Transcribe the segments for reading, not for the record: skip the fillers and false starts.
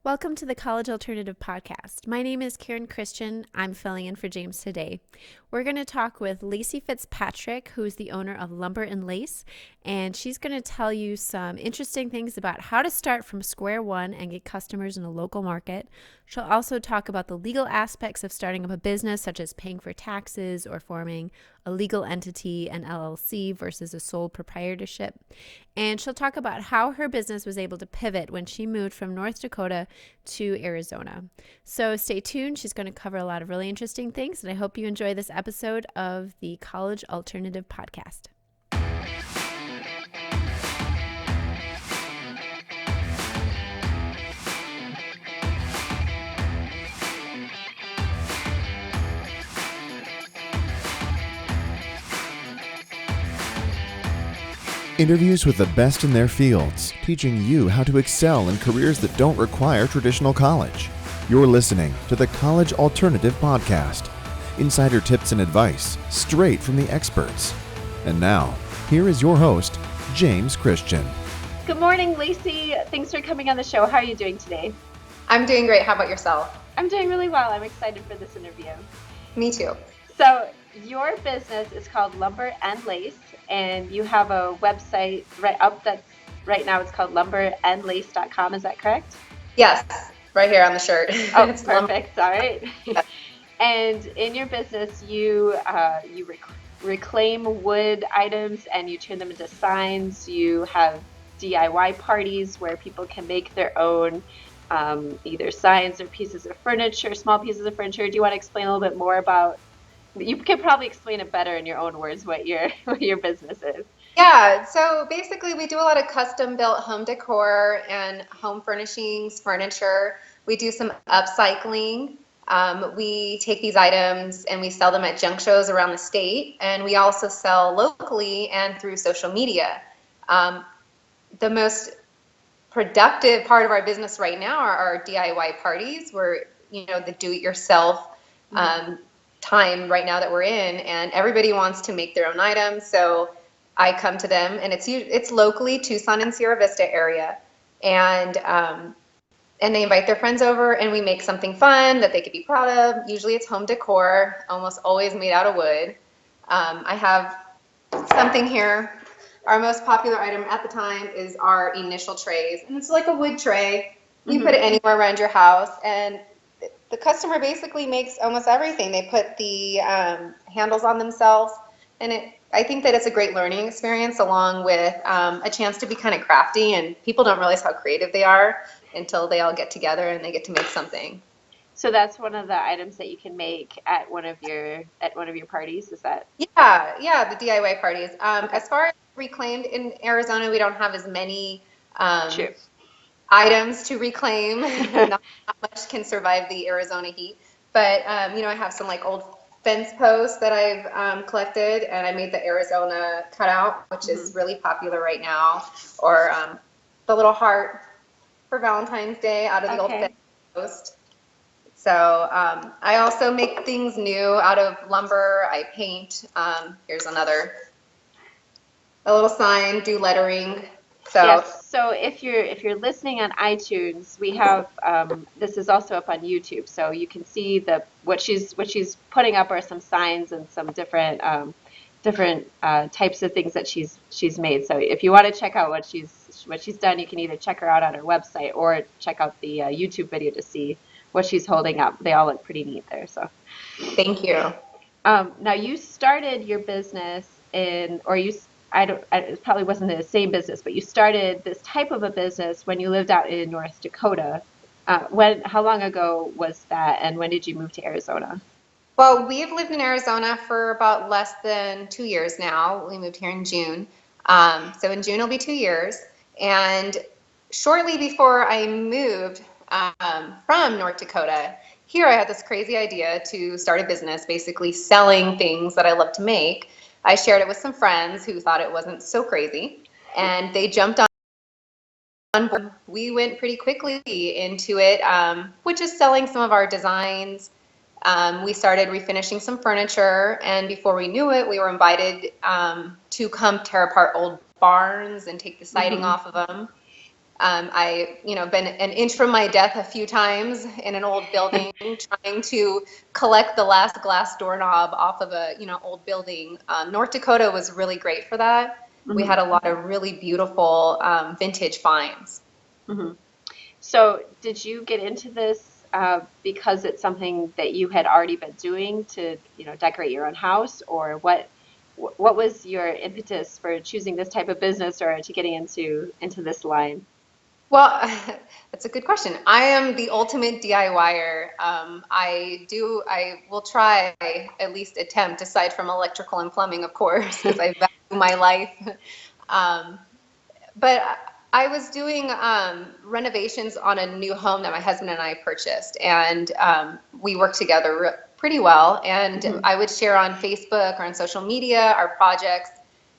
Welcome to the College Alternative Podcast. My name is Karen Christian. I'm filling in for James today. We're going to talk with Lacy Fitzpatrick, who is the owner of Lumber and Lace, and she's going to tell you some interesting things about how to start from square one and get customers in a local market. She'll also talk about the legal aspects of starting up a business, such as paying for taxes or forming a legal entity, an LLC, versus a sole proprietorship. And she'll talk about how her business was able to pivot when she moved from North Dakota to Arizona. So stay tuned. She's going to cover a lot of really interesting things, and I hope you enjoy this episode of the College Alternative Podcast. Interviews with the best in their fields, teaching you how to excel in careers that don't require traditional college. You're listening to the College Alternative Podcast. Insider tips and advice, straight from the experts. And now, here is your host, James Christian. Good morning, Lacy. Thanks for coming on the show. How are you doing today? I'm doing great. How about yourself? I'm doing really well. I'm excited for this interview. Me too. So, your business is called Lumber and Lace, and you have a website right now it's called lumberandlace.com. Is that correct? Yes, right here on the shirt. Oh, perfect. All right. And in your business, you reclaim wood items and you turn them into signs. You have DIY parties where people can make their own either signs or pieces of furniture, small pieces of furniture. Do you want to explain a little bit more about? You could probably explain it better in your own words what your business is. Yeah, so basically we do a lot of custom built home decor and home furnishings, furniture. We do some upcycling. We take these items and we sell them at junk shows around the state, and we also sell locally and through social media. The most productive part of our business right now are our DIY parties, where the do-it-yourself time right now that we're in, and everybody wants to make their own items. So I come to them, and it's locally Tucson and Sierra Vista area, and they invite their friends over, and we make something fun that they could be proud of. Usually it's home decor, almost always made out of wood. I have something here. Our most popular item at the time is our initial trays, and it's like a wood tray. You put it anywhere around your house, and the customer basically makes almost everything. They put the handles on themselves, and I think that it's a great learning experience, along with a chance to be kind of crafty, and people don't realize how creative they are until they all get together and they get to make something. So that's one of the items that you can make at one of your parties, is that? Yeah, the DIY parties. As far as reclaimed in Arizona, we don't have as many items to reclaim. Not much can survive the Arizona heat, but I have some like old fence posts that I've collected, and I made the Arizona cutout, which is really popular right now, or the little heart for Valentine's Day out of the old fence post. So I also make things new out of lumber. I paint. Here's a little sign, do lettering. So yes. So if you're listening on iTunes, we have this is also up on YouTube, so you can see what she's putting up are some signs and some different types of things that she's made. So if you want to check out what she's done, you can either check her out on her website or check out the YouTube video to see what she's holding up. They all look pretty neat there. So thank you. Now you started your business it probably wasn't the same business, but you started this type of a business when you lived out in North Dakota. How long ago was that, and when did you move to Arizona? Well, we've lived in Arizona for about less than 2 years now. We moved here in June. So in June it'll be 2 years. And shortly before I moved from North Dakota, here I had this crazy idea to start a business, basically selling things that I love to make. I shared it with some friends who thought it wasn't so crazy, and they jumped on board. We went pretty quickly into it, which is selling some of our designs. We started refinishing some furniture, and before we knew it, we were invited to come tear apart old barns and take the siding off of them. I, been an inch from my death a few times in an old building, trying to collect the last glass doorknob off of a, old building. North Dakota was really great for that. We Mm-hmm. had a lot of really beautiful vintage finds. Mm-hmm. So did you get into this because it's something that you had already been doing to, decorate your own house, or what was your impetus for choosing this type of business or to getting into this line? Well, that's a good question. I am the ultimate DIYer. I will try, at least attempt, aside from electrical and plumbing, of course, because I value my life. Um, but I was doing renovations on a new home that my husband and I purchased, and we worked together pretty well. And Mm-hmm. I would share on Facebook or on social media our projects.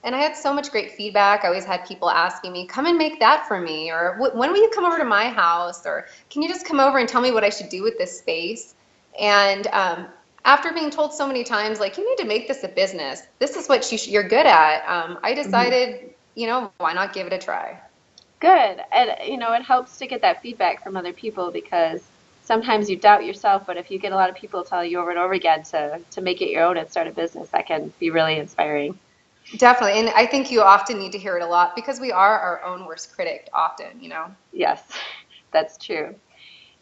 And I had so much great feedback. I always had people asking me, come and make that for me, or when will you come over to my house, or can you just come over and tell me what I should do with this space? And after being told so many times, like, you need to make this a business, this is what you're good at, I Mm-hmm. decided, why not give it a try? Good. And it helps to get that feedback from other people because sometimes you doubt yourself, but if you get a lot of people telling you over and over again to make it your own and start a business, that can be really inspiring. Definitely. And I think you often need to hear it a lot because we are our own worst critic often. Yes, that's true.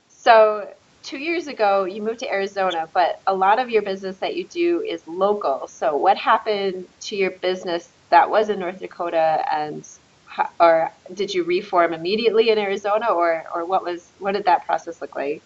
So 2 years ago, you moved to Arizona, but a lot of your business that you do is local. So what happened to your business that was in North Dakota, and or did you reform immediately in Arizona, or what did that process look like?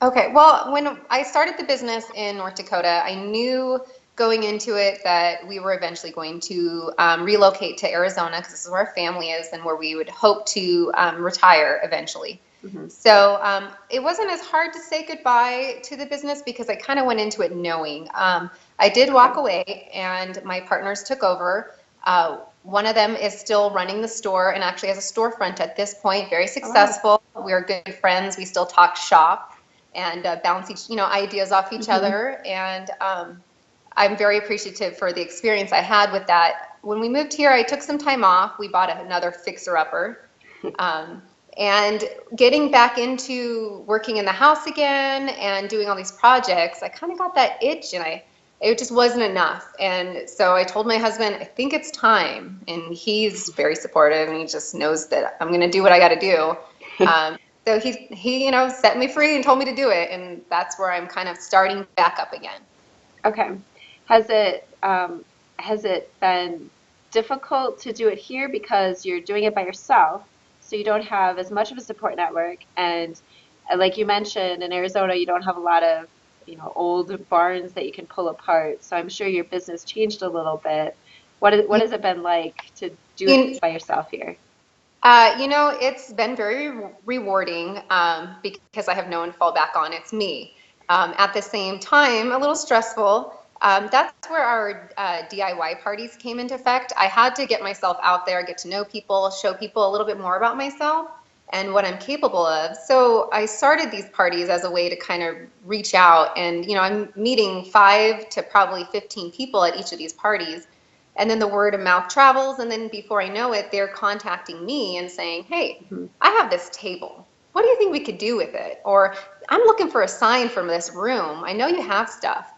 Okay, well, when I started the business in North Dakota, I knew going into it that we were eventually going to relocate to Arizona because this is where our family is and where we would hope to retire eventually. Hmm. So it wasn't as hard to say goodbye to the business because I kind of went into it knowing. I did walk Okay. away and my partners took over. One of them is still running the store and actually has a storefront at this point, very Oh, wow. successful. We're good friends. We still talk shop and bounce ideas off each Hmm. other. And I'm very appreciative for the experience I had with that. When we moved here, I took some time off. We bought another fixer-upper. Um, and getting back into working in the house again and doing all these projects, I kind of got that itch and it just wasn't enough. And so I told my husband, I think it's time. And he's very supportive and he just knows that I'm going to do what I got to do. So he, set me free and told me to do it. And that's where I'm kind of starting back up again. Okay. Has it been difficult to do it here because you're doing it by yourself, so you don't have as much of a support network, and like you mentioned, in Arizona, you don't have a lot of, old barns that you can pull apart. So I'm sure your business changed a little bit. What has it been like to do You, it by yourself here? It's been very rewarding because I have no one to fall back on. It's me. At the same time, a little stressful. That's where our DIY parties came into effect. I had to get myself out there, get to know people, show people a little bit more about myself and what I'm capable of. So I started these parties as a way to kind of reach out. And, I'm meeting 5 to probably 15 people at each of these parties. And then the word of mouth travels, and then before I know it, they're contacting me and saying, hey, Hmm. I have this table. What do you think we could do with it? Or I'm looking for a sign from this room. I know you have stuff.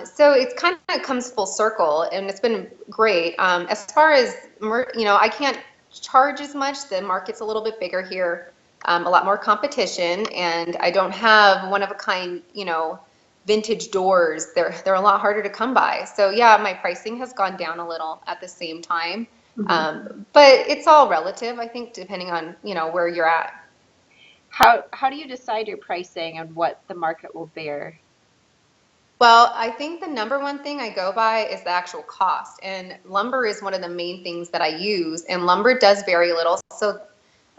So it's kind of comes full circle, and it's been great. As far as, I can't charge as much. The market's a little bit bigger here, a lot more competition, and I don't have one of a kind, vintage doors. They're a lot harder to come by. So yeah, my pricing has gone down a little at the same time. Hmm. But it's all relative, I think, depending on, where you're at. How do you decide your pricing and what the market will bear? Well, I think the number one thing I go by is the actual cost. And lumber is one of the main things that I use. And lumber does vary a little. So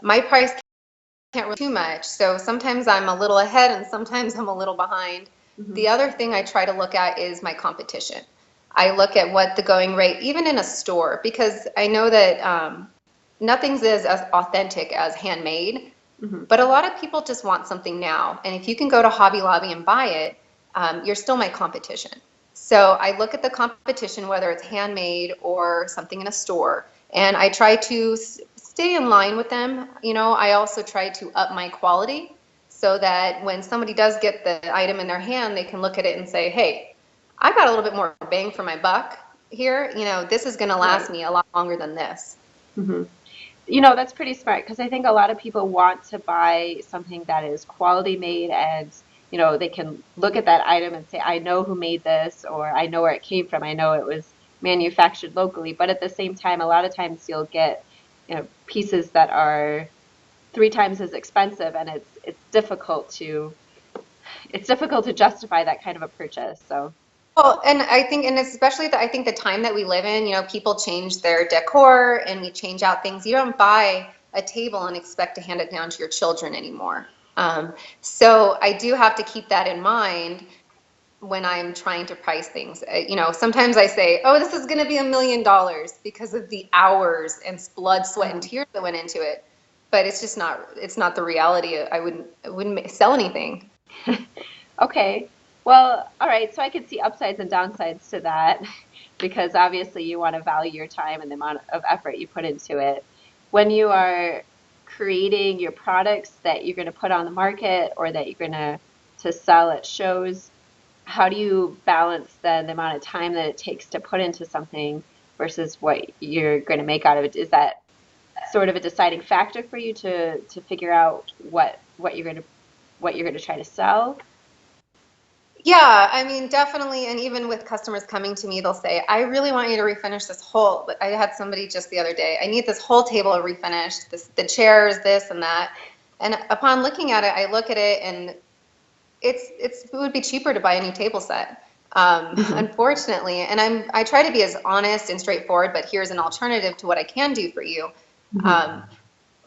my price can't really too much. So sometimes I'm a little ahead and sometimes I'm a little behind. Hmm. The other thing I try to look at is my competition. I look at what the going rate, even in a store, because I know that nothing's as authentic as handmade, Hmm. but a lot of people just want something now. And if you can go to Hobby Lobby and buy it, you're still my competition. So I look at the competition, whether it's handmade or something in a store, and I try to stay in line with them. I also try to up my quality so that when somebody does get the item in their hand, they can look at it and say, hey, I got a little bit more bang for my buck here. This is going to last Right. me a lot longer than this. Hmm. That's pretty smart because I think a lot of people want to buy something that is quality made and, they can look at that item and say, I know who made this, or I know where it came from. I know it was manufactured locally. But at the same time, a lot of times you'll get, pieces that are 3 times as expensive, and it's difficult to justify that kind of a purchase. So, Well, and I think, and especially I think the time that we live in, people change their decor and we change out things. You don't buy a table and expect to hand it down to your children anymore. So I do have to keep that in mind when I'm trying to price things. Sometimes I say, oh, this is going to be $1 million because of the hours and blood, sweat, and tears that went into it. But it's just not, it's not the reality. I wouldn't sell anything. okay. Well, all right. So I could see upsides and downsides to that because obviously you want to value your time and the amount of effort you put into it. When you are creating your products that you're going to put on the market or that you're going to sell at shows, how do you balance then the amount of time that it takes to put into something versus what you're going to make out of it? Is that sort of a deciding factor for you to figure out what you're going to try to sell? Yeah, I mean, definitely. And even with customers coming to me, they'll say, I really want you to refinish this whole, but I had somebody just the other day, I need this whole table refinished, the chairs, this and that. And upon looking at it, I look at it and it would be cheaper to buy a new table set. Hmm. Unfortunately, and I try to be as honest and straightforward, but here's an alternative to what I can do for you. Hmm. Um,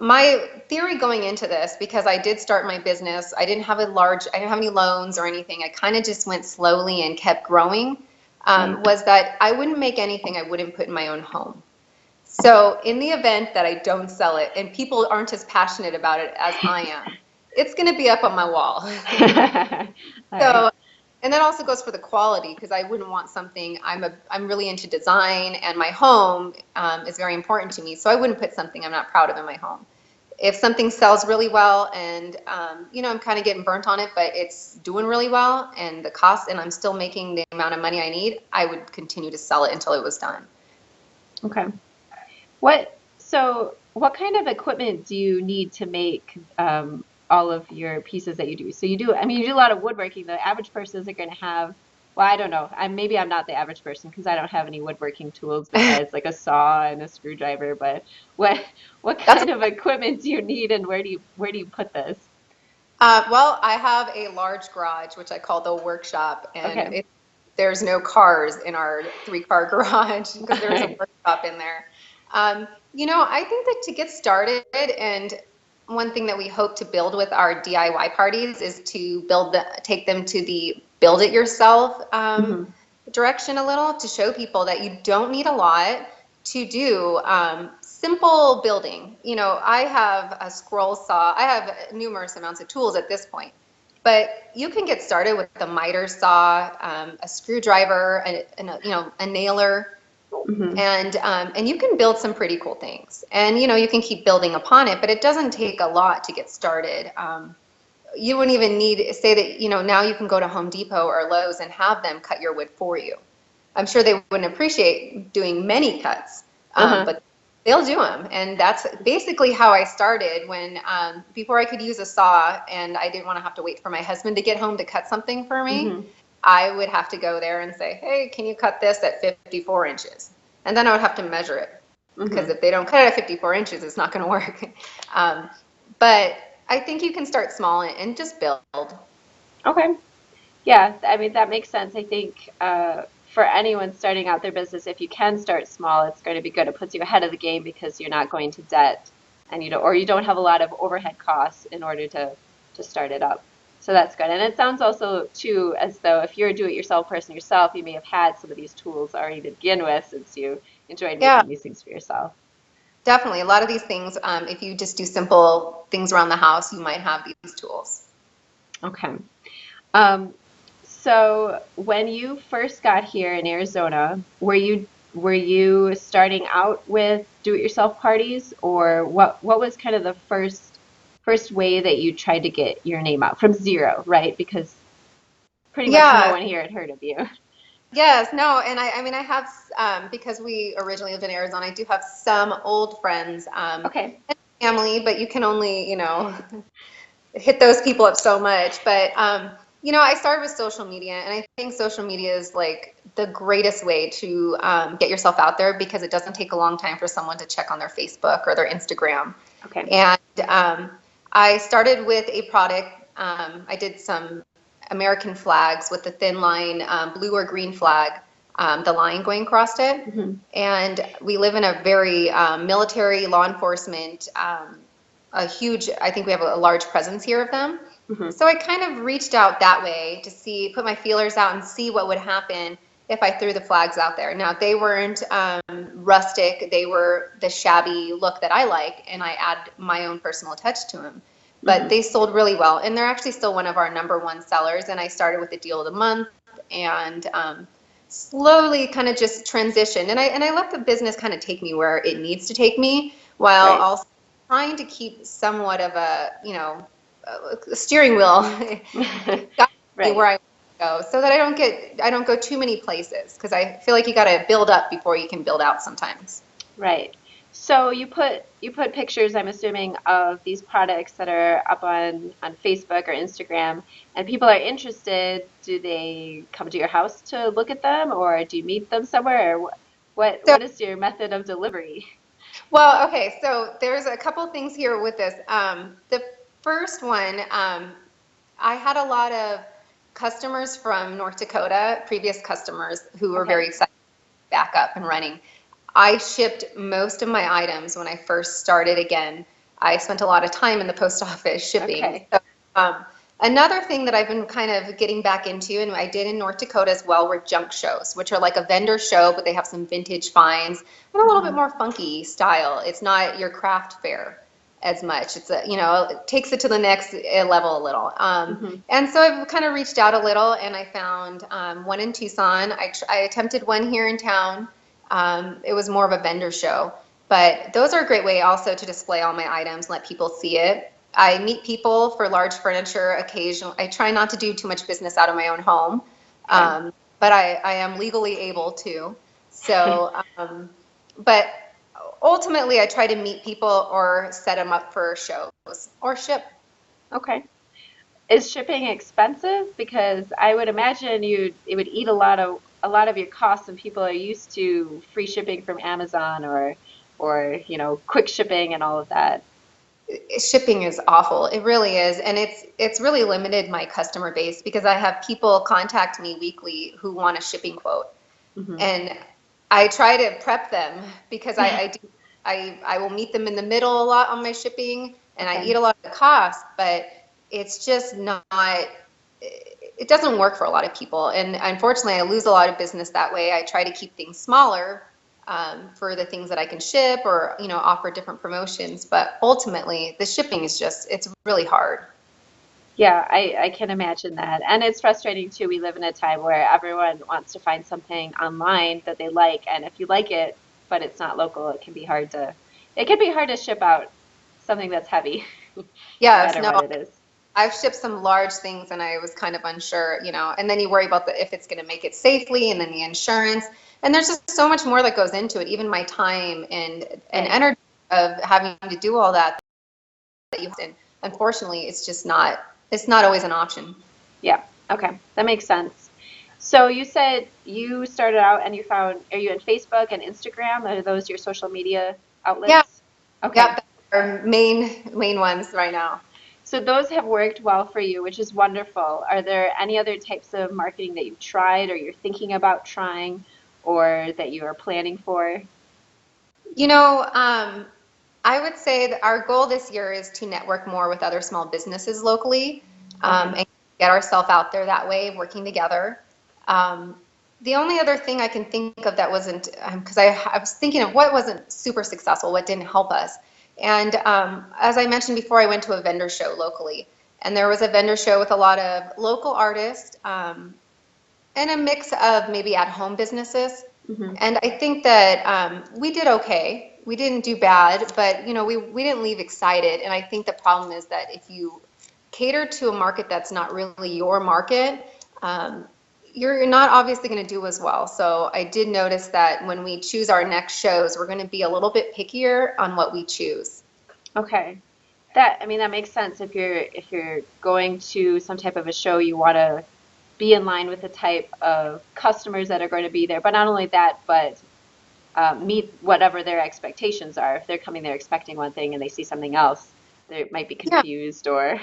my theory going into this, because I did start my business, I didn't have any loans or anything. I kind of just went slowly and kept growing, Right. was that I wouldn't make anything I wouldn't put in my own home. So in the event that I don't sell it and people aren't as passionate about it as I am, it's going to be up on my wall. All right. So, and that also goes for the quality because I wouldn't want something. I'm really into design, and my home is very important to me. So I wouldn't put something I'm not proud of in my home. If something sells really well, and I'm kind of getting burnt on it, but it's doing really well, and the cost, and I'm still making the amount of money I need, I would continue to sell it until it was done. Okay. What kind of equipment do you need to make all of your pieces that you do? So you do a lot of woodworking. The average person isn't going to have, well, I don't know. Maybe I'm not the average person because I don't have any woodworking tools besides like a saw and a screwdriver. But what what That's kind of equipment do you need, and where do you put this? well, I have a large garage, which I call the workshop, and Okay. there's no cars in our 3-car garage because there is a All workshop in there. I think that to get started, and one thing that we hope to build with our DIY parties is to take them to the build it yourself right. direction a little to show people that you don't need a lot to do simple building. I have a scroll saw. I have numerous amounts of tools at this point, but you can get started with a miter saw, a screwdriver, a nailer, Hmm. and you can build some pretty cool things. And you can keep building upon it, but it doesn't take a lot to get started. You wouldn't even need say that now you can go to Home Depot or Lowe's and have them cut your wood for you. I'm sure they wouldn't appreciate doing many cuts, Uh-huh. but they'll do them. And that's basically how I started when before I could use a saw and I didn't want to have to wait for my husband to get home to cut something for me. Hmm. I would have to go there and say, hey, can you cut this at 54 inches? And then I would have to measure it because Hmm. if they don't cut it at 54 inches, it's not going to work. Um, but I think you can start small and just build. Okay. Yeah, I mean, that makes sense. I think for anyone starting out their business, if you can start small, it's going to be good. It puts you ahead of the game because you're not going to debt and you don't have a lot of overhead costs in order to start it up. So that's good. And it sounds also too as though if you're a do-it-yourself person yourself, you may have had some of these tools already to begin with since you enjoyed Yeah, making these things for yourself. definitely. A lot of these things, if you just do simple things around the house, you might have these tools. Okay. Um, so when you first got here in Arizona, were you starting out with do-it-yourself parties, or what was kind of the first way that you tried to get your name out from zero, right? Because pretty much no Yeah. one here had heard of you. Yes. No. And I mean, I have, because we originally lived in Arizona, I do have some old friends, Okay. and family, but you can only, hit those people up so much. But, I started with social media, and I think social media is like the greatest way to get yourself out there because it doesn't take a long time for someone to check on their Facebook or their Instagram. Okay. And I started with a product. I did some American flags with the thin line, blue or green flag, the line going across it. Mm-hmm. And we live in a very military, law enforcement, I think we have a large presence here of them. Mm-hmm. So I kind of reached out that way to see, put my feelers out and see what would happen if I threw the flags out there. Now, they weren't rustic, they were the shabby look that I like, and I add my own personal touch to them. But Mm-hmm. they sold really well, and they're actually still one of our #1 sellers. And I started with the deal of the month, and slowly kind of just transitioned. And I let the business kind of take me where it needs to take me, while Right. also trying to keep somewhat of a, a steering wheel got me Right. where I want to go, so that I don't go too many places, because I feel like you got to build up before you can build out sometimes. Right. So you put pictures, I'm assuming, of these products that are up on Facebook or Instagram, and people are interested. Do they come to your house to look at them, or do you meet them somewhere? Or So, what is your method of delivery? well, okay, so there's a couple things here with this. The first one, I had a lot of customers from North Dakota, previous customers, who were Okay. very excited to be back up and running. I shipped most of my items when I first started again. I spent a lot of time in the post office shipping. Okay. So, another thing that I've been kind of getting back into, and I did in North Dakota as well, were junk shows, which are like a vendor show, but they have some vintage finds and a little bit Hmm. more funky style. It's not your craft fair as much. It's it takes it to the next level a little. Hmm. And so I've kind of reached out a little, and I found one in Tucson. I attempted one here in town. It was more of a vendor show, but those are a great way also to display all my items, let people see it. I meet people for large furniture occasionally. I try not to do too much business out of my own home, Okay. but I am legally able to. So, but ultimately, I try to meet people or set them up for shows or ship. Okay. Is shipping expensive? Because I would imagine it would eat a lot of your costs, and people are used to free shipping from Amazon or quick shipping and all of that. Shipping is awful. It really is. And it's really limited my customer base, because I have people contact me weekly who want a shipping quote. Hmm. And I try to prep them, because I will meet them in the middle a lot on my shipping, and I Okay. eat a lot of the cost, but it's just not, it doesn't work for a lot of people. And unfortunately, I lose a lot of business that way. I try to keep things smaller, for the things that I can ship, or, offer different promotions. But ultimately, the shipping is it's really hard. Yeah, I can imagine that. And it's frustrating too. We live in a time where everyone wants to find something online that they like, and if you like it, but it's not local, it can be hard to ship out something that's heavy, no Yes, matter no, what it is. I've shipped some large things, and I was kind of unsure, and then you worry about if it's going to make it safely, and then the insurance. And there's just so much more that goes into it, even my time and Right. energy of having to do all that and unfortunately, it's not always an option. Yeah. Okay. That makes sense. So you said you started out and are you on Facebook and Instagram? Are those your social media Yeah, outlets? yeah, Okay. that's our main ones right now. So those have worked well for you, which is wonderful. Are there any other types of marketing that you've tried or you're thinking about trying or that you are planning for? You know, I would say that our goal this year is to network more with other small businesses locally, Okay. and get ourselves out there that way, working together. Um, the only other thing I can think of that wasn't, because I was thinking of what wasn't super successful, what didn't help us. And as I mentioned before, I went to a vendor show locally, and there was a vendor show with a lot of local artists, and a mix of maybe at-home businesses. Mm-hmm. And I think that we did okay. We didn't do bad, but we didn't leave excited. And I think the problem is that if you cater to a market that's not really your market, um, you're not obviously going to do as well. So I did notice that when we choose our next shows, we're going to be a little bit pickier on what we choose. Okay. That makes sense. If you're going to some type of a show, you want to be in line with the type of customers that are going to be there. But not only that, but meet whatever their expectations are. If they're coming there expecting one thing and they see something else, they might be Yeah. confused or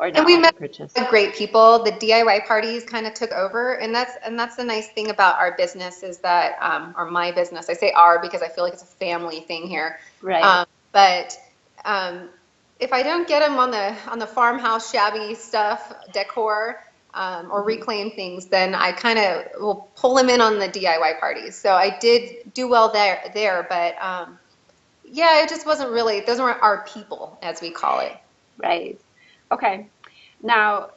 And not we want to met purchase. great people. The DIY parties kind of took over, and that's the nice thing about our business is that, or my business. I say our because I feel like it's a family thing here. Right. But if I don't get them on the farmhouse shabby stuff, decor, or Hmm. reclaim things, then I kind of will pull them in on the DIY parties. So I did do well there, but yeah, it just wasn't really. Those weren't our people, as we call it. Right. Okay. Now,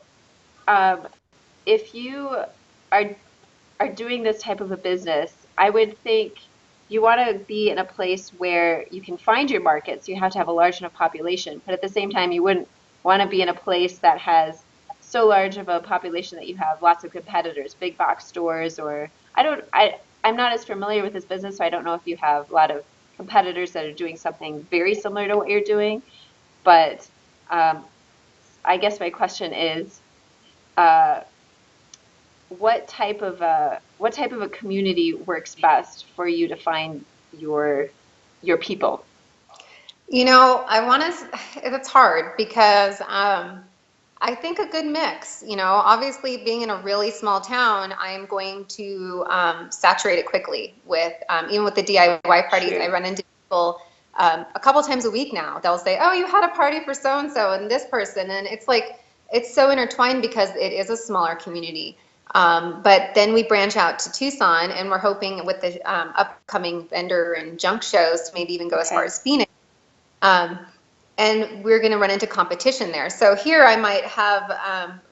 um, if you are are doing this type of a business, I would think you want to be in a place where you can find your market. So you have to have a large enough population, but at the same time, you wouldn't want to be in a place that has so large of a population that you have lots of competitors, big box stores, or I'm not as familiar with this business, so I don't know if you have a lot of competitors that are doing something very similar to what you're doing. But um, I guess my question is, uh, what type of a community works best for you to find your your people? I want to, it's hard because I think a good mix. Obviously, being in a really small town, I am going to saturate it quickly with, even with the DIY parties, I True. run into people a couple times a week now. They'll say, "Oh, you had a party for so and so and this person." And it's like, it's so intertwined because it is a smaller community. But then we branch out to Tucson, and we're hoping with the upcoming vendor and junk shows to maybe even go as far Okay. as Phoenix. Um, and we're going to run into competition there. So here I might have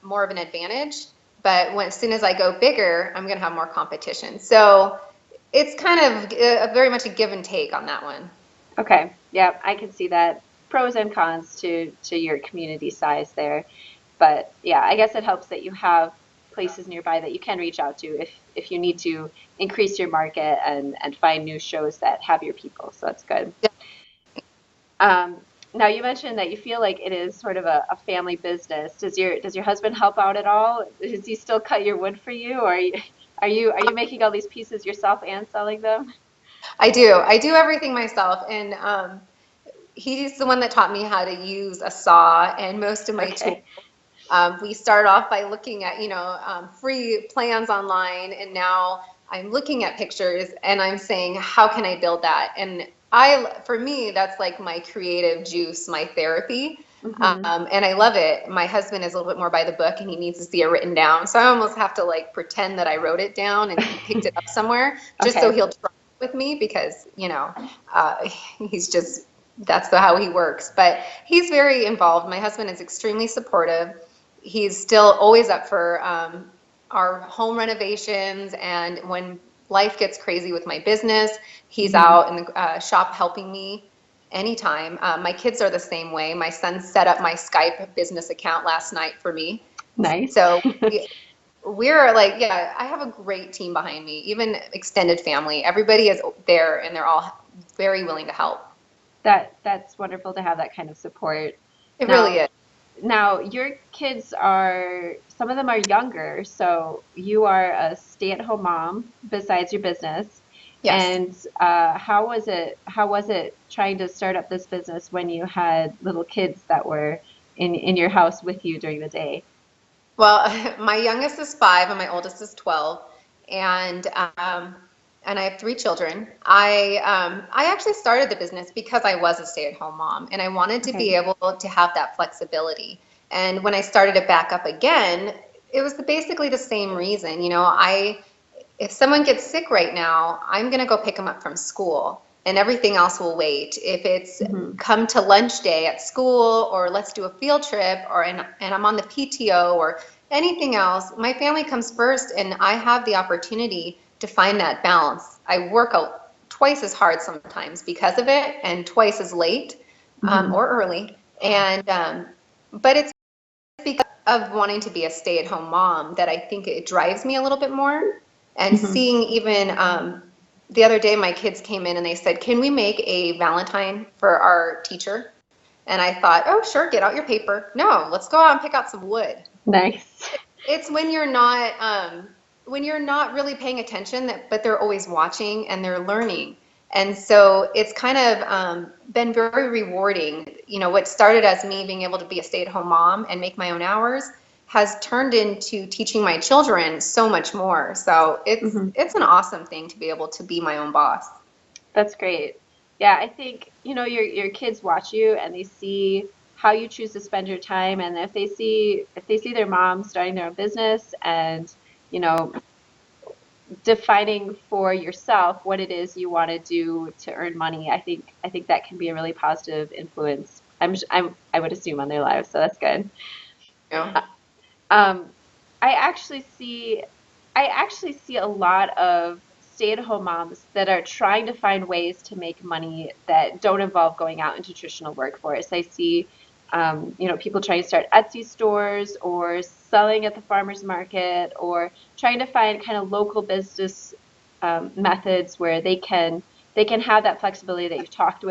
more of an advantage, but as soon as I go bigger, I'm going to have more competition. So it's kind of very much a give and take on that one. Okay. Yeah, I can see that. Pros and cons to your community size there. But yeah, I guess it helps that you have places nearby that you can reach out to if you need to increase your market and find new shows that have your people. So that's good. Um, Now you mentioned that you feel like it is sort of a family business. Does your husband help out at all? Does he still cut your wood for you, or are you making all these pieces yourself and selling them? I do. I do everything myself. And he's the one that taught me how to use a saw and most of my tools. Okay. We start off by looking at, free plans online, and now I'm looking at pictures and I'm saying, how can I build that? And for me, that's like my creative juice, my therapy. Hmm. And I love it. My husband is a little bit more by the book and he needs to see it written down. So I almost have to like pretend that I wrote it down and he picked it up somewhere just so Okay. he'll try it with me because, he's just, how he works. But he's very involved. My husband is extremely supportive. He's still always up for our home renovations, and when life gets crazy with my business, he's Hmm. out in the shop helping me anytime. My kids are the same way. My son set up my Skype business account last night for me. Nice. So we're like, yeah, I have a great team behind me, even extended family. Everybody is there and they're all very willing to help. That's wonderful to have that kind of support. It really Now, is. now your kids are some of them are younger, so you are a stay-at-home mom besides your business. Yes. And how was it? How was it trying to start up this business when you had little kids that were in your house with you during the day? Well, my youngest is 5 and my oldest is 12, and um, and I have 3 children. I actually started the business because I was a stay-at-home mom, and I wanted to Okay. be able to have that flexibility. And when I started it back up again, it was basically the same reason. If someone gets sick right now, I'm going to go pick them up from school and everything else will wait. If it's Hmm. come to lunch day at school or let's do a field trip and I'm on the PTO or anything else, my family comes first and I have the opportunity to find that balance. I work twice as hard sometimes because of it, and twice as late or early. And but it's because of wanting to be a stay-at-home mom that I think it drives me a little bit more. And seeing even the other day, my kids came in and they said, "Can we make a Valentine for our teacher?" And I thought, "Oh, sure, get out your paper. No, let's go out and pick out some wood." Nice. It's when you're not really paying attention, but they're always watching and they're learning. And so it's kind of been very rewarding. You know, what started as me being able to be a stay-at-home mom and make my own hours has turned into teaching my children so much more. So it's an awesome thing to be able to be my own boss. That's great. Yeah, I think, your kids watch you and they see how you choose to spend your time, and if they see their mom starting their own business and, you know, defining for yourself what it is you want to do to earn money, I think that can be a really positive influence. I would assume on their lives, so that's good. Yeah. Um, I actually see I actually see a lot of stay-at-home moms that are trying to find ways to make money that don't involve going out into traditional workforce. I see, people trying to start Etsy stores or selling at the farmers market or trying to find kind of local business methods where they can have that flexibility that you've talked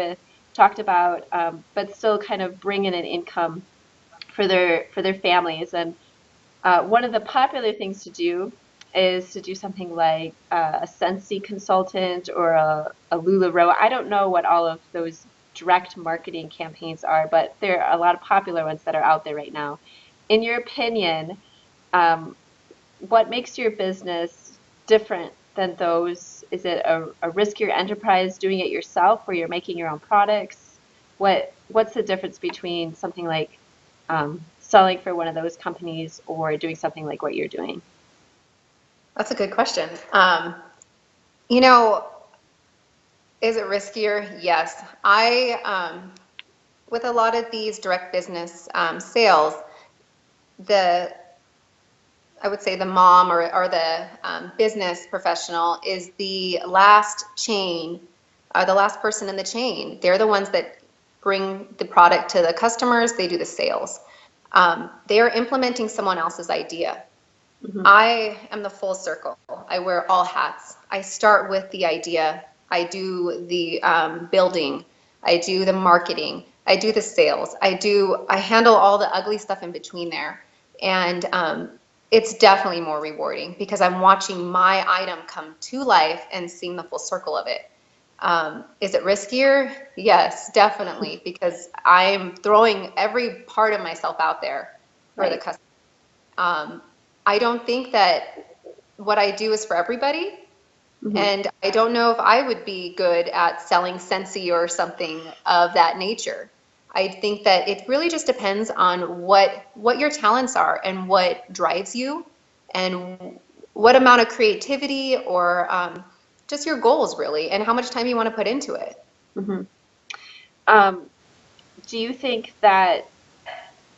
about, but still kind of bring in an income for their families. And one of the popular things to do is to do something like a Scentsy consultant or a LuLaRoe. I don't know what all of those direct marketing campaigns are, but there are a lot of popular ones that are out there right now. In your opinion, um, what makes your business different than those? Is it a riskier enterprise doing it yourself where you're making your own products? What's the difference between something like selling for one of those companies or doing something like what you're doing? That's a good question. You know, is it riskier? Yes. With a lot of these direct business sales, the I would say the mom or the business professional is the last chain, the last person in the chain. They're the ones that bring the product to the customers. They do the sales. They are implementing someone else's idea. Hmm. I am the full circle. I wear all hats. I start with the idea. I do the building. I do the marketing. I do the sales. I handle all the ugly stuff in between there. And it's definitely more rewarding because I'm watching my item come to life and seeing the full circle of it. Is it riskier? Yes, definitely, because I'm throwing every part of myself out there for the Right. customer. Um, I don't think that what I do is for everybody, Hmm. and I don't know if I would be good at selling Scentsy or something of that nature. I think that it really just depends on what your talents are and what drives you, and what amount of creativity or just your goals really, and how much time you want to put into it. Hmm. Um, do you think that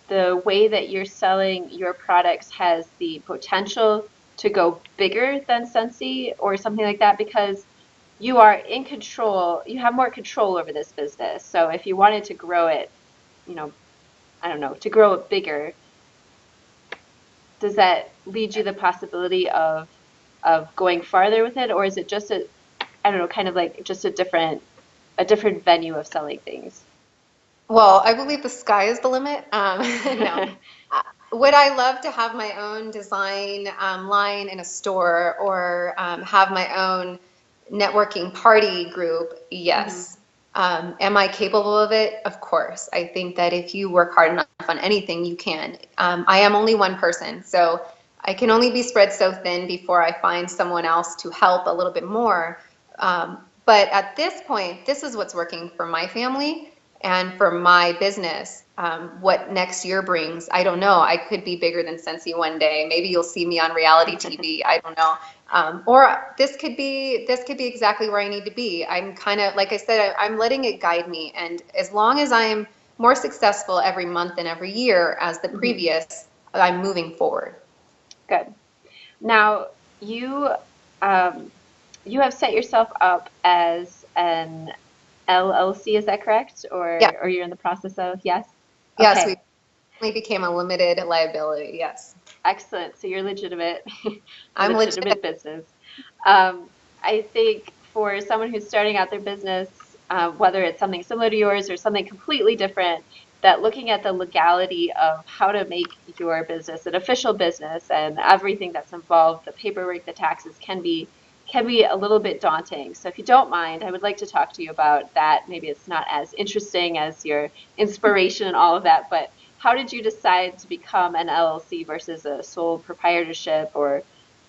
the way that you're selling your products has the potential to go bigger than Scentsy or something like that? Because you are in control, you have more control over this business. So if you wanted to grow it, you know, I don't know, to grow it bigger, does that lead you the possibility of going farther with it, or is it just I don't know, kind of like just a different venue of selling things? Well, I believe the sky is the limit. No. Would I love to have my own design line in a store or have my own networking party group? Hmm. Yes. Am I capable of it? Of course. I think that if you work hard enough on anything, you can. I am only one person, so I can only be spread so thin before I find someone else to help a little bit more. But at this point, this is what's working for my family and for my business. What next year brings, I don't know. I could be bigger than Scentsy one day. Maybe you'll see me on reality TV. I don't know. Or this could be exactly where I need to be. I'm kind of, like I said, I'm letting it guide me. And as long as I'm more successful every month and every year as the Hmm. previous, I'm moving forward. Good. Now, you you have set yourself up as an LLC, is that correct? Yeah. Or you're in the process of? Yes. Yes, Okay. we recently became a limited liability. Yes. Excellent. So you're legitimate, a I'm legit. legitimate business. Um, I think for someone who's starting out their business, whether it's something similar to yours or something completely different, that looking at the legality of how to make your business an official business and everything that's involved, the paperwork, the taxes can be a little bit daunting. So if you don't mind, I would like to talk to you about that. Maybe it's not as interesting as your inspiration and all of that, but how did you decide to become an LLC versus a sole proprietorship or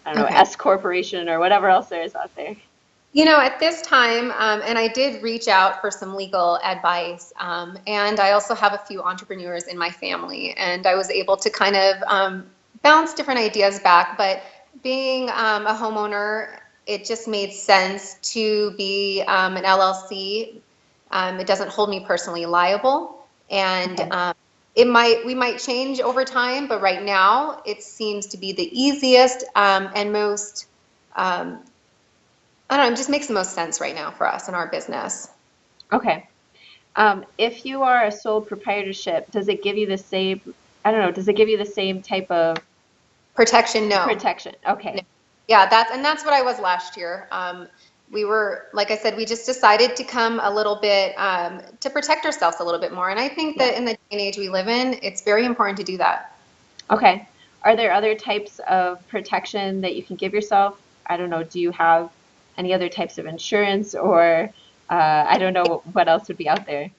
I don't know, Okay. S corporation or whatever else there is out there? At this time, and I did reach out for some legal advice, and I also have a few entrepreneurs in my family, and I was able to kind of bounce different ideas back. But being a homeowner, it just made sense to be an LLC. It doesn't hold me personally liable, and Okay. we might change over time, but right now it seems to be the easiest and most. Um, I don't know, it just makes the most sense right now for us in our business. Okay. If you are a sole proprietorship, does it give you the same, I don't know, does it give you the same type of Protection, no. protection? No. Okay. Yeah, that's what I was last year. We were, like I said, we just decided to come a little bit to protect ourselves a little bit more. And I think Yeah. that in the day and age we live in, it's very important to do that. Okay. Are there other types of protection that you can give yourself? I don't know, do you have any other types of insurance or I don't know what else would be out there?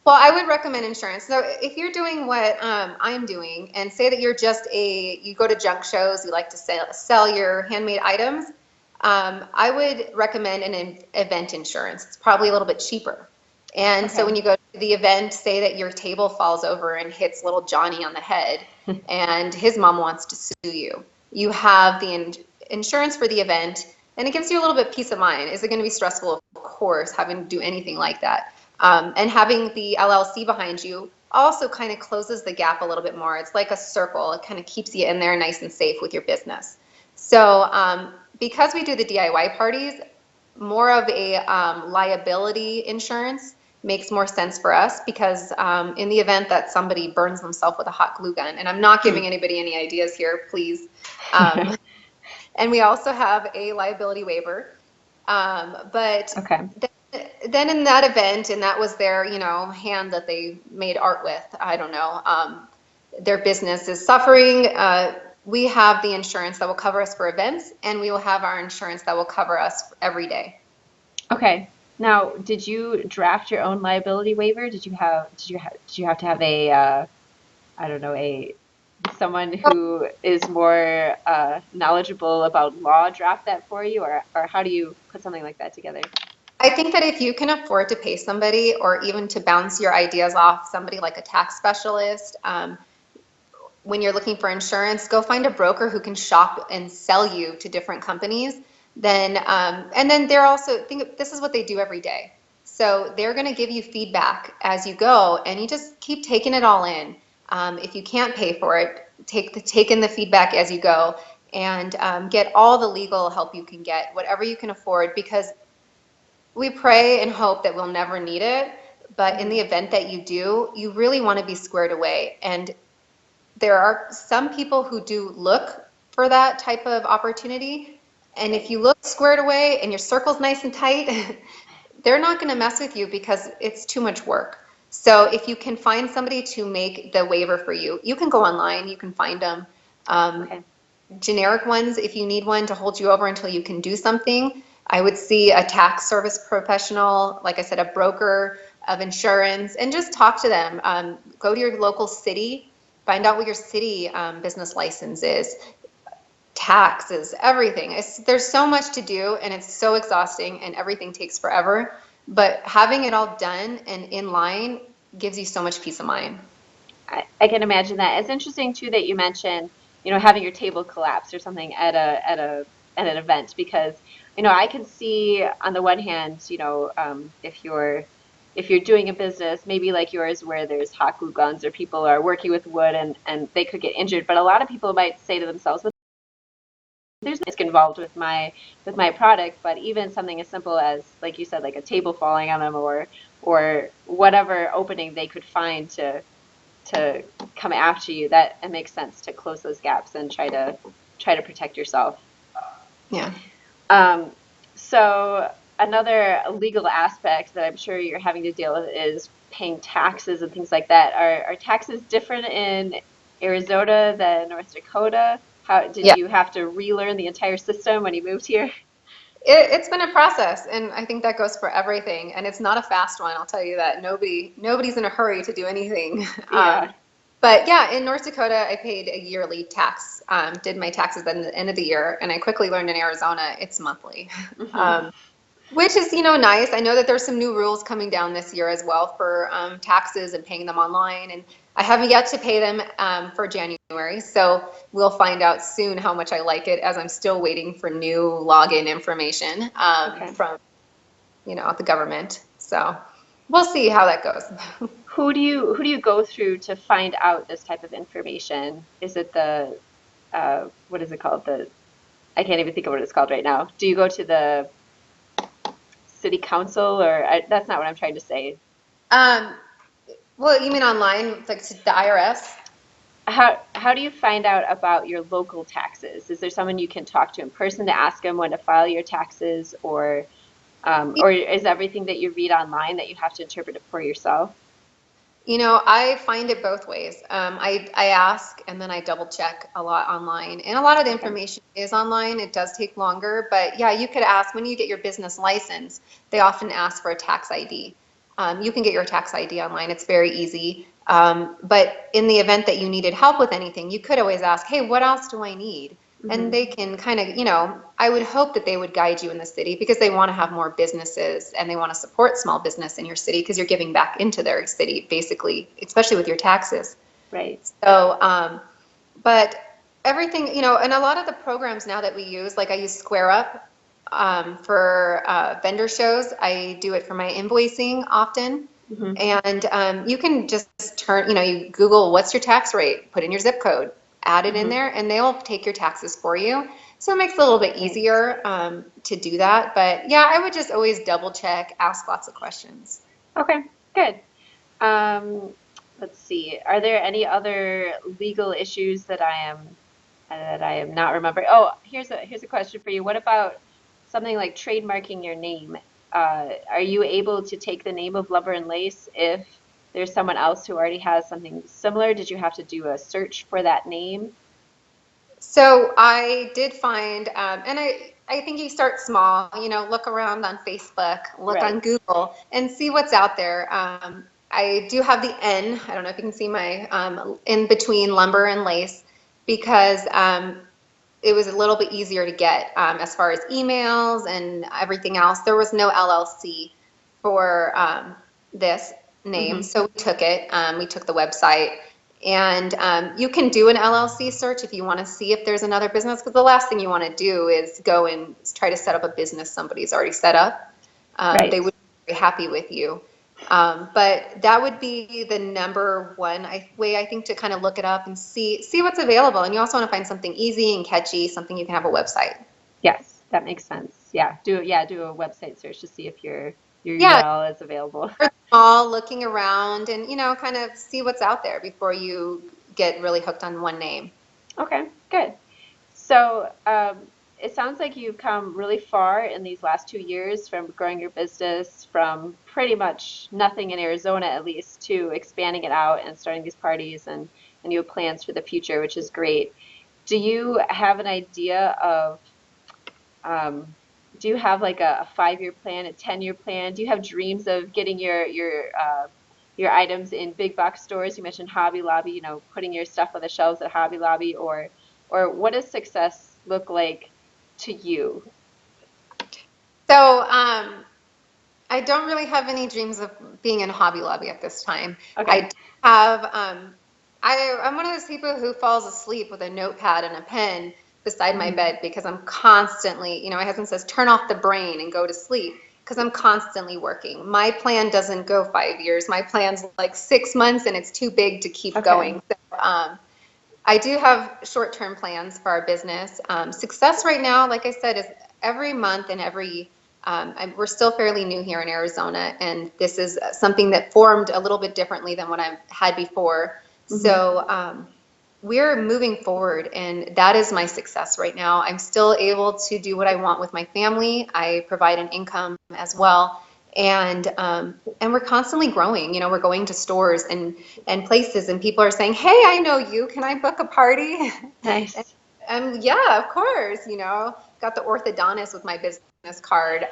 Well, I would recommend insurance. So if you're doing what I'm doing, and say that you go to junk shows, you like to sell your handmade items, I would recommend an event insurance. It's probably a little bit cheaper. And so when Okay. you go to the event, say that your table falls over and hits little Johnny on the head, and his mom wants to sue you. You have the insurance for the event, and it gives you a little bit peace of mind. Is it going to be stressful? Of course, having to do anything like that. And having the LLC behind you also kind of closes the gap a little bit more. It's like a circle. It kind of keeps you in there nice and safe with your business. So because we do the DIY parties, more of a liability insurance makes more sense for us because in the event that somebody burns themselves with a hot glue gun, and I'm not Hmm. giving anybody any ideas here, please. Um, and we also have a liability waiver. But Okay. then in that event, and that was their, hand that they made art with, I don't know, their business is suffering. We have the insurance that will cover us for events, and we will have our insurance that will cover us every day. Okay. Now, did you draft your own liability waiver? Did you have to have a I don't know, a someone who is more knowledgeable about law draft that for you, or how do you put something like that together? I think that if you can afford to pay somebody or even to bounce your ideas off somebody like a tax specialist, when you're looking for insurance, go find a broker who can shop and sell you to different companies. And then they're also, think this is what they do every day. So they're going to give you feedback as you go, and you just keep taking it all in. If you can't pay for it, take in the feedback as you go, and get all the legal help you can get, whatever you can afford, because we pray and hope that we'll never need it. But in the Hmm. event that you do, you really want to be squared away. And there are some people who do look for that type of opportunity. And if Right. you look squared away and your circle's nice and tight, they're not going to mess with you because it's too much work. So if you can find somebody to make the waiver for you, you can go online, you can find them. Um, Okay. Generic ones, if you need one to hold you over until you can do something, I would see a tax service professional, like I said, a broker of insurance, and just talk to them. Go to your local city, find out what your city business license is, taxes, everything. There's so much to do, and it's so exhausting, and everything takes forever. But having it all done and in line gives you so much peace of mind. I can imagine that. It's interesting too that you mentioned, having your table collapse or something at an event because, I can see on the one hand, if you're doing a business, maybe like yours where there's hot glue guns or people are working with wood and they could get injured, but a lot of people might say to themselves, there's no risk involved with my product, but even something as simple as, like you said, like a table falling on them, or whatever opening they could find to come after you, that it makes sense to close those gaps and try to protect yourself. Yeah. So another legal aspect that I'm sure you're having to deal with is paying taxes and things like that. Are taxes different in Arizona than North Dakota? How did Yeah. you have to relearn the entire system when you moved here? It's been a process, and I think that goes for everything. And it's not a fast one, I'll tell you that. Nobody's in a hurry to do anything. Yeah. But yeah, in North Dakota, I paid a yearly tax, did my taxes at the end of the year, and I quickly learned in Arizona it's monthly. Mm-hmm. Which is, nice. I know that there's some new rules coming down this year as well for taxes and paying them online. And I haven't yet to pay them for January. So we'll find out soon how much I like it, as I'm still waiting for new login information Okay. from, the government. So we'll see how that goes. Who do you go through to find out this type of information? Is it the what is it called? I can't even think of what it's called right now. Do you go to the city council, or that's not what I'm trying to say? Um, well, you mean online, like to the IRS? How do you find out about your local taxes? Is there someone you can talk to in person to ask them when to file your taxes, or is everything that you read online that you have to interpret it for yourself? I find it both ways. I ask and then I double check a lot online. And a lot of the Okay. information is online. It does take longer. But yeah, you could ask when you get your business license, they often ask for a tax ID. You can get your tax ID online. It's very easy. But in the event that you needed help with anything, you could always ask, hey, what else do I need? And Hmm. they can kind of, I would hope that they would guide you in the city because they want to have more businesses and they want to support small business in your city because you're giving back into their city, basically, especially with your taxes. Right. So, but everything, and a lot of the programs now that we use, like I use SquareUp for vendor shows. I do it for my invoicing often. Hmm. And you can just turn, you Google what's your tax rate, put in your zip code, add it in Hmm. there, and they'll take your taxes for you. So it makes it a little bit Right. easier to do that. But yeah, I would just always double check, ask lots of questions. Okay, good. Um, let's see. Are there any other legal issues that I am not remembering? Oh, here's a question for you. What about something like trademarking your name? Are you able to take the name of Lumber and Lace if there's someone else who already has something similar? Did you have to do a search for that name? So I did find, and I think you start small, look around on Facebook, look on Right. Google, and see what's out there. I do have the N, I don't know if you can see my, in between lumber and lace, because it was a little bit easier to get as far as emails and everything else. There was no LLC for this name, Hmm. so we took it. We took the website, and you can do an LLC search if you want to see if there's another business. Because the last thing you want to do is go and try to set up a business somebody's already set up. They Right. would be very happy with you. But that would be the number one way I think to kind of look it up and see what's available. And you also want to find something easy and catchy, something you can have a website. Yes, that makes sense. Do a website search to see if your Yeah, URL is available. start small, looking around, and kind of see what's out there before you get really hooked on one name. Okay, good. So, it sounds like you've come really far in these last 2 years from growing your business from pretty much nothing in Arizona, at least, to expanding it out and starting these parties, and you have plans for the future, which is great. Do you have an idea of, um, do you have like a 5-year plan, a 10-year plan? Do you have dreams of getting your items in big box stores? You mentioned Hobby Lobby, putting your stuff on the shelves at Hobby Lobby, or what does success look like to you? So I don't really have any dreams of being in Hobby Lobby at this time. I Okay. do have, I'm one of those people who falls asleep with a notepad and a pen beside my Hmm. bed because I'm constantly, my husband says, turn off the brain and go to sleep because I'm constantly working. My plan doesn't go 5 years. My plan's like 6 months and it's too big to keep Okay. going. So, I do have short-term plans for our business. Success right now, like I said, is every month and we're still fairly new here in Arizona, and this is something that formed a little bit differently than what I've had before. So we're moving forward, and that is my success right now. I'm still able to do what I want with my family. I provide an income as well. And we're constantly growing. We're going to stores and places, and people are saying, "Hey, I know you. Can I book a party?" Nice. And yeah, of course. Got the orthodontist with my business card.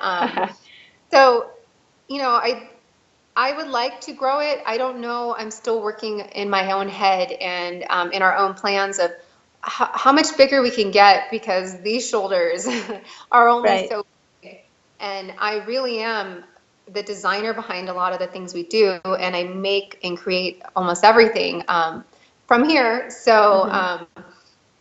So, I would like to grow it. I don't know. I'm still working in my own head and in our own plans of how much bigger we can get, because these shoulders are only Right. so big. And I really am the designer behind a lot of the things we do, and I make and create almost everything from here. So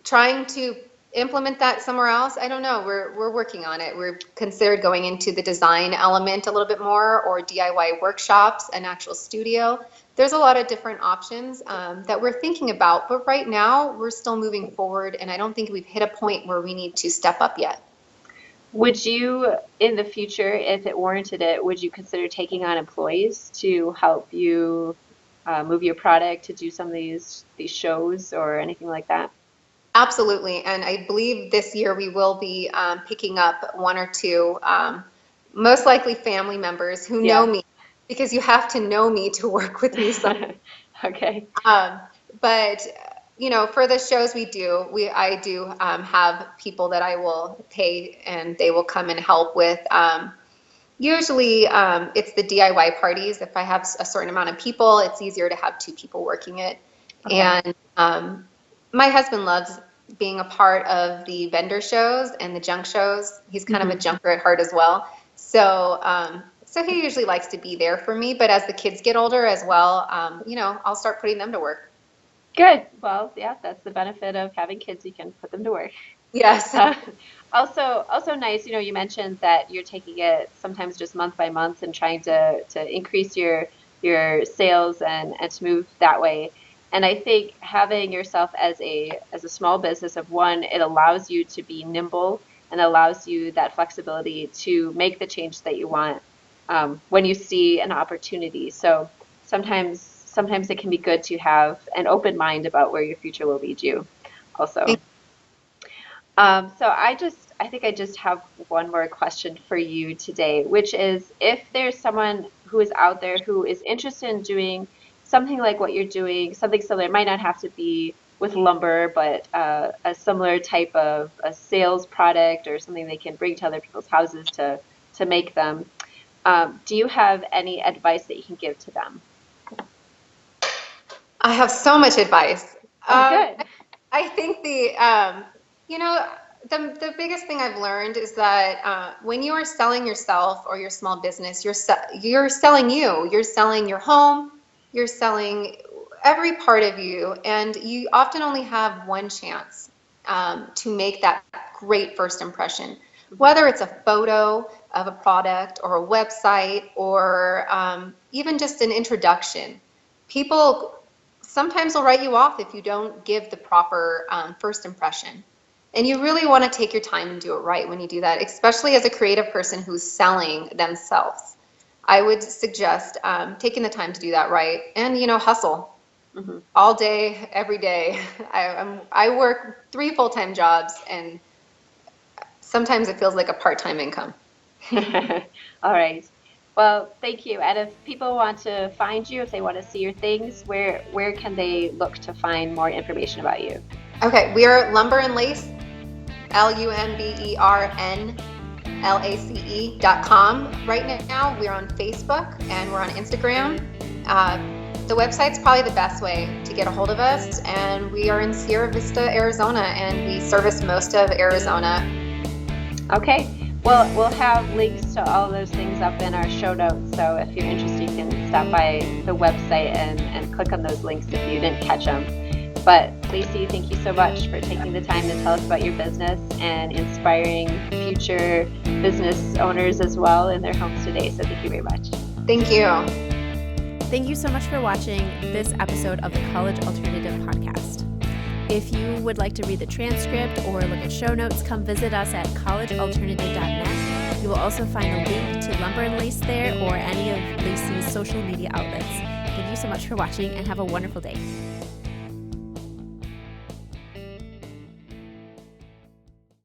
trying to implement that somewhere else, I don't know. We're working on it. We're considered going into the design element a little bit more, or DIY workshops, an actual studio. There's a lot of different options that we're thinking about, but right now we're still moving forward, and I don't think we've hit a point where we need to step up yet. Would you, in the future, if it warranted it, would you consider taking on employees to help you move your product, to do some of these shows or anything like that? Absolutely, and I believe this year we will be picking up one or two, most likely family members who know Yeah. me, because you have to know me to work with me. Okay. But for the shows I do have people that I will pay, and they will come and help with. Usually, it's the DIY parties. If I have a certain amount of people, it's easier to have two people working it. Okay. And my husband loves being a part of the vendor shows and the junk shows. He's kind of a junker at heart as well. So he usually likes to be there for me. But as the kids get older as well, I'll start putting them to work. Good. Well, yeah, that's the benefit of having kids. You can put them to work. Yes. Also nice, you mentioned that you're taking it sometimes just month by month and trying to increase your sales and to move that way. And I think having yourself as a small business of one, it allows you to be nimble and allows you that flexibility to make the change that you want when you see an opportunity. So sometimes it can be good to have an open mind about where your future will lead you also. So I think I just have one more question for you today, which is, if there's someone who is out there who is interested in doing something like what you're doing, something similar, it might not have to be with lumber, but a similar type of a sales product or something they can bring to other people's houses to make them. Do you have any advice that you can give to them? I have so much advice. Good. I think the biggest thing I've learned is that when you are selling yourself or your small business, you're selling you. You're selling your home. You're selling every part of you, and you often only have one chance to make that great first impression. Whether it's a photo of a product or a website or even just an introduction, people sometimes will write you off if you don't give the proper first impression. And you really want to take your time and do it right when you do that, especially as a creative person who's selling themselves. I would suggest taking the time to do that right, and hustle all day, every day. I work 3 full-time jobs, and sometimes it feels like a part-time income. All right. Well, thank you. And if people want to find you, if they want to see your things, where can they look to find more information about you? Okay, we are Lumber and Lace, LUMBERNLACE.com. Right now, we're on Facebook and we're on Instagram. The website's probably the best way to get a hold of us, and we are in Sierra Vista, Arizona, and we service most of Arizona. Okay. Well, we'll have links to all those things up in our show notes, so if you're interested, you can stop by the website and click on those links if you didn't catch them. But Lacy, thank you so much for taking the time to tell us about your business and inspiring future business owners as well in their homes today. So thank you very much. Thank you. Thank you so much for watching this episode of the College Alternative Podcast. If you would like to read the transcript or look at show notes, come visit us at collegealternative.net. You will also find a link to Lumber and Lace there or any of Lacy's social media outlets. Thank you so much for watching and have a wonderful day.